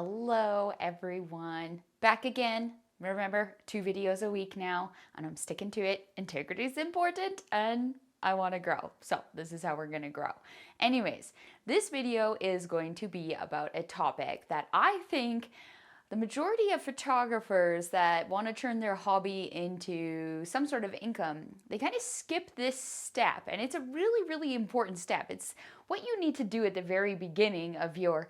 Hello everyone, back again. Remember, 2 videos a week now, and I'm sticking to it. Integrity is important and I want to grow. So this is how we're going to grow. Anyways, this video is going to be about a topic that I think the majority of photographers that want to turn their hobby into some sort of income, they kind of skip this step. And it's a really, really important step. It's what you need to do at the very beginning of your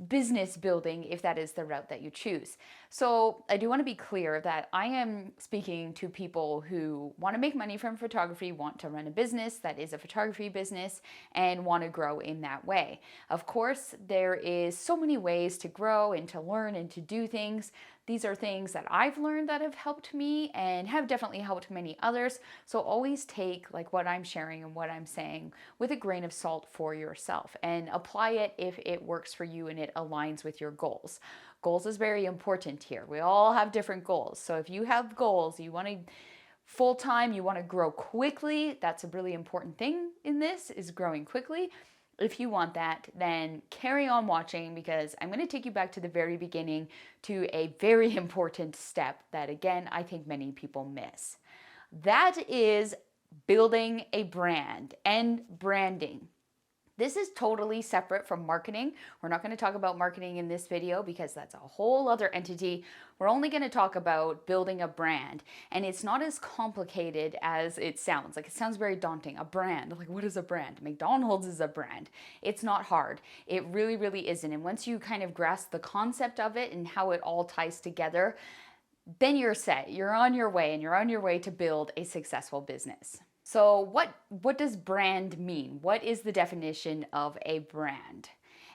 business building if that is the route that you choose. So I do want to be clear that I am speaking to people who want to make money from photography, want to run a business that is a photography business, and want to grow in that way. Of course, there is so many ways to grow and to learn and to do things. These are things that I've learned that have helped me and have definitely helped many others. So always take like what I'm sharing and what I'm saying with a grain of salt for yourself and apply it if it works for you and it aligns with your goals. Goals is very important here. We all have different goals. So if you have goals, you want to full time, you want to grow quickly, that's a really important thing in this is growing quickly. If you want that, then carry on watching because I'm going to take you back to the very beginning to a very important step that, again, I think many people miss. That is building a brand and branding. This is totally separate from marketing. We're not going to talk about marketing in this video because that's a whole other entity. We're only going to talk about building a brand. And it's not as complicated as it sounds. Like, it sounds very daunting. A brand. Like, what is a brand? McDonald's is a brand. It's not hard. It really, really isn't. And once you kind of grasp the concept of it and how it all ties together, then you're set. You're on your way, and you're on your way to build a successful business. So what does brand mean? What is the definition of a brand?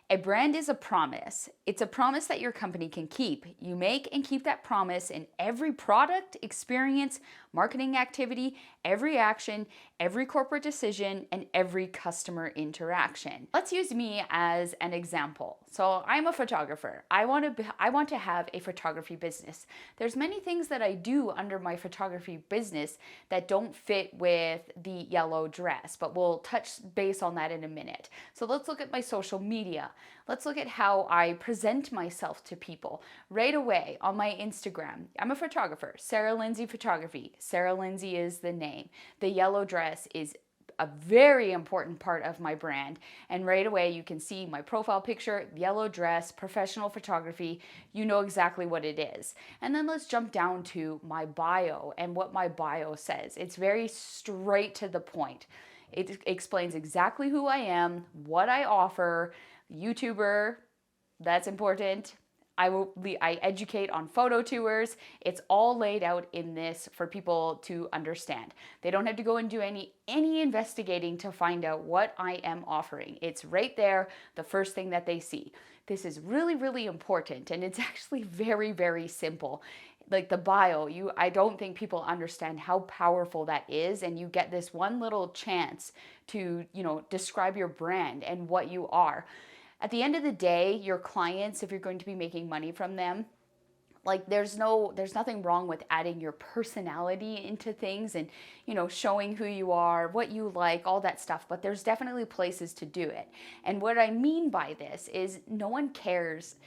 A brand is a promise. It's a promise that your company can keep. You make and keep that promise in every product, experience, marketing activity, every action, every corporate decision, and every customer interaction. Let's use me as an example. So I'm a photographer. I want to have a photography business. There's many things that I do under my photography business that don't fit with the yellow dress, but we'll touch base on that in a minute. So let's look at my social media. Let's look at how I present myself to people. Right away on my Instagram, I'm a photographer, Sarah Lindsay Photography. Sarah Lindsay is the name. The yellow dress is a very important part of my brand. And right away you can see my profile picture, yellow dress, professional photography. You know exactly what it is. And then let's jump down to my bio and what my bio says. It's very straight to the point. It explains exactly who I am, what I offer. YouTuber, that's important. I educate on photo tours. It's all laid out in this for people to understand. They don't have to go and do any investigating to find out what I am offering. It's right there, the first thing that they see. This is really, really important, and it's actually very, very simple. Like the bio, I don't think people understand how powerful that is, and you get this one little chance to, describe your brand and what you are. At the end of the day, your clients, if you're going to be making money from them, like there's nothing wrong with adding your personality into things and showing who you are, what you like, all that stuff, but there's definitely places to do it. And what I mean by this is no one cares.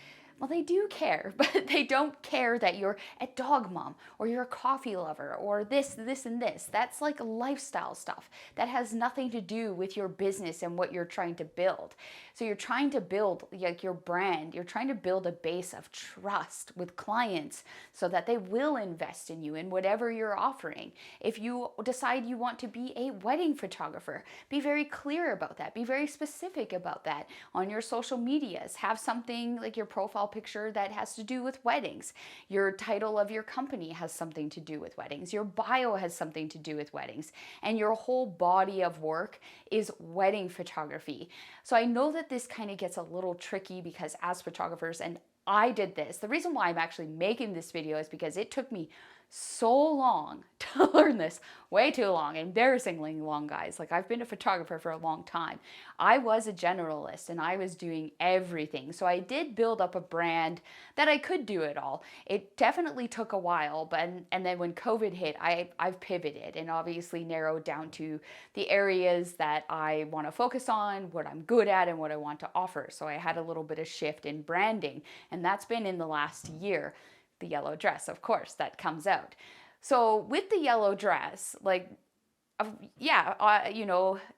Well, they do care, but they don't care that you're a dog mom or you're a coffee lover or this, and this. That's like lifestyle stuff. That has nothing to do with your business and what you're trying to build. So you're trying to build like your brand. You're trying to build a base of trust with clients so that they will invest in you in whatever you're offering. If you decide you want to be a wedding photographer, be very clear about that. Be very specific about that on your social medias. Have something like your profile picture that has to do with weddings. Your title of your company has something to do with weddings. Your bio has something to do with weddings. And your whole body of work is wedding photography. So I know that this kind of gets a little tricky because as photographers, and I did this. The reason why I'm actually making this video is because it took me so long to learn this, way too long, embarrassingly long, guys. Like, I've been a photographer for a long time. I was a generalist and I was doing everything. So I did build up a brand that I could do it all. It definitely took a while, but and then when COVID hit, I've pivoted and obviously narrowed down to the areas that I want to focus on, what I'm good at, and what I want to offer. So I had a little bit of shift in branding, and that's been in the last year. The yellow dress, of course, that comes out. So with the yellow dress, like,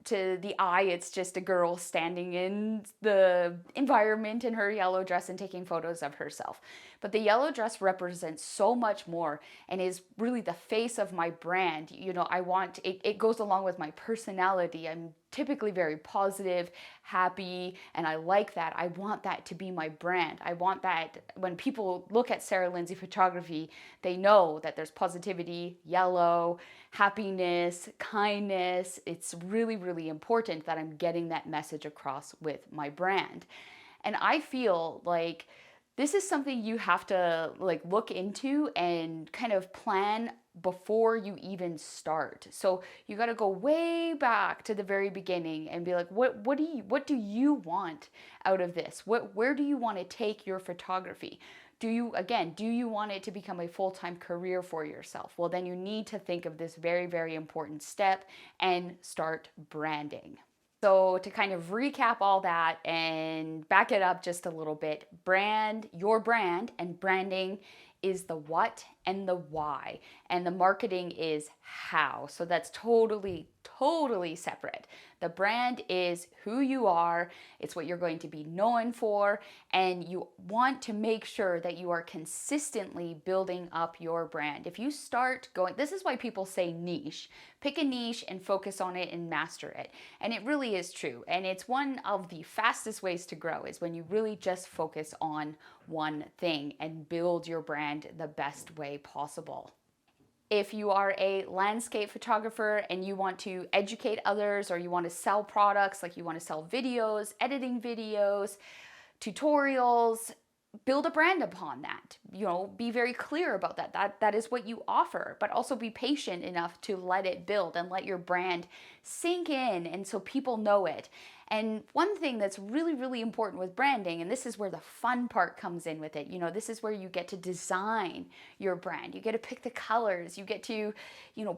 to the eye, it's just a girl standing in the environment in her yellow dress and taking photos of herself. But the yellow dress represents so much more and is really the face of my brand. It goes along with my personality. I'm typically very positive, happy, and I like that. I want that to be my brand. I want that when people look at Sarah Lindsay photography, they know that there's positivity, yellow, happiness, kindness. It's really, really important that I'm getting that message across with my brand. And I feel like this is something you have to look into and kind of plan before you even start. So you got to go way back to the very beginning and be like, what do you want out of this? Where do you want to take your photography? Do you want it to become a full-time career for yourself? Well, then you need to think of this very, very important step and start branding. So to kind of recap all that and back it up just a little bit, your brand and branding is the what and the why, and the marketing is how. So that's totally separate. The brand is who you are, it's what you're going to be known for, and you want to make sure that you are consistently building up your brand. If you start going, this is why people say niche. Pick a niche and focus on it and master it. And it really is true. And it's one of the fastest ways to grow is when you really just focus on one thing and build your brand the best way possible. If you are a landscape photographer and you want to educate others, or you want to sell products, like you want to sell videos, editing videos, tutorials, build a brand upon that. Be very clear about that. That is what you offer, but also be patient enough to let it build and let your brand sink in, and so people know it. And one thing that's really, really important with branding, and this is where the fun part comes in with it, this is where you get to design your brand. You get to pick the colors, you get to,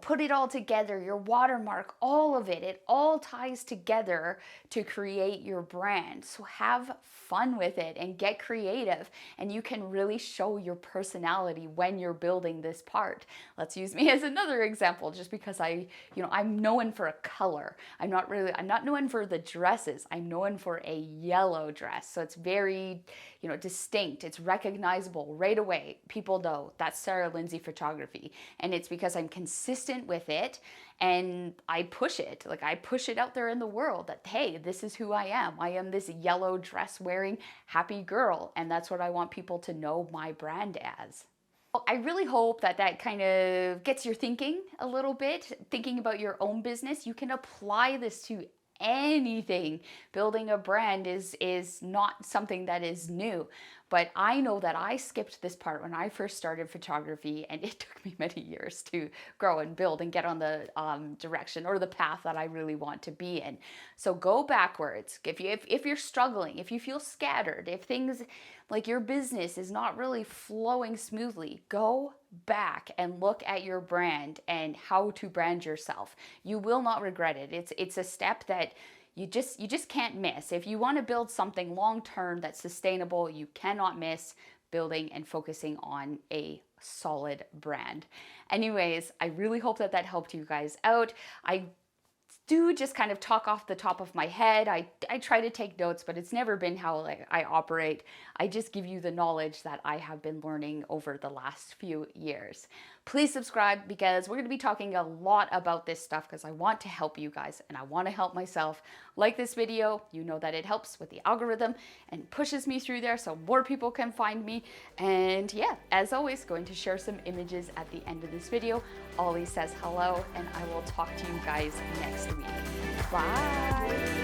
put it all together, your watermark, all of it. It all ties together to create your brand. So have fun with it and get creative, and you can really show your personality when you're building this part. Let's use me as another example, just because I'm known for a color. I'm not known for the dress. I'm known for a yellow dress. So it's very, distinct. It's recognizable right away. People know that's Sarah Lindsay photography. And it's because I'm consistent with it and I push it. I push it out there in the world that, hey, this is who I am. I am this yellow dress wearing happy girl. And that's what I want people to know my brand as. I really hope that kind of gets your thinking a little bit, thinking about your own business. You can apply this to anything. Building a brand is not something that is new, but I know that I skipped this part when I first started photography, and it took me many years to grow and build and get on the direction or the path that I really want to be in. So go backwards. If you're struggling, if you feel scattered, if things like your business is not really flowing smoothly, go back and look at your brand and how to brand yourself. You will not regret it. It's a step that you just can't miss. If you want to build something long-term that's sustainable, you cannot miss building and focusing on a solid brand. Anyways, I really hope that helped you guys out. I do just kind of talk off the top of my head. I try to take notes, but it's never been how I operate. I just give you the knowledge that I have been learning over the last few years. Please subscribe, because we're going to be talking a lot about this stuff, because I want to help you guys and I want to help myself. Like this video, you know that it helps with the algorithm and pushes me through there so more people can find me. And yeah, as always, going to share some images at the end of this video. Ollie says hello, and I will talk to you guys next week. Bye.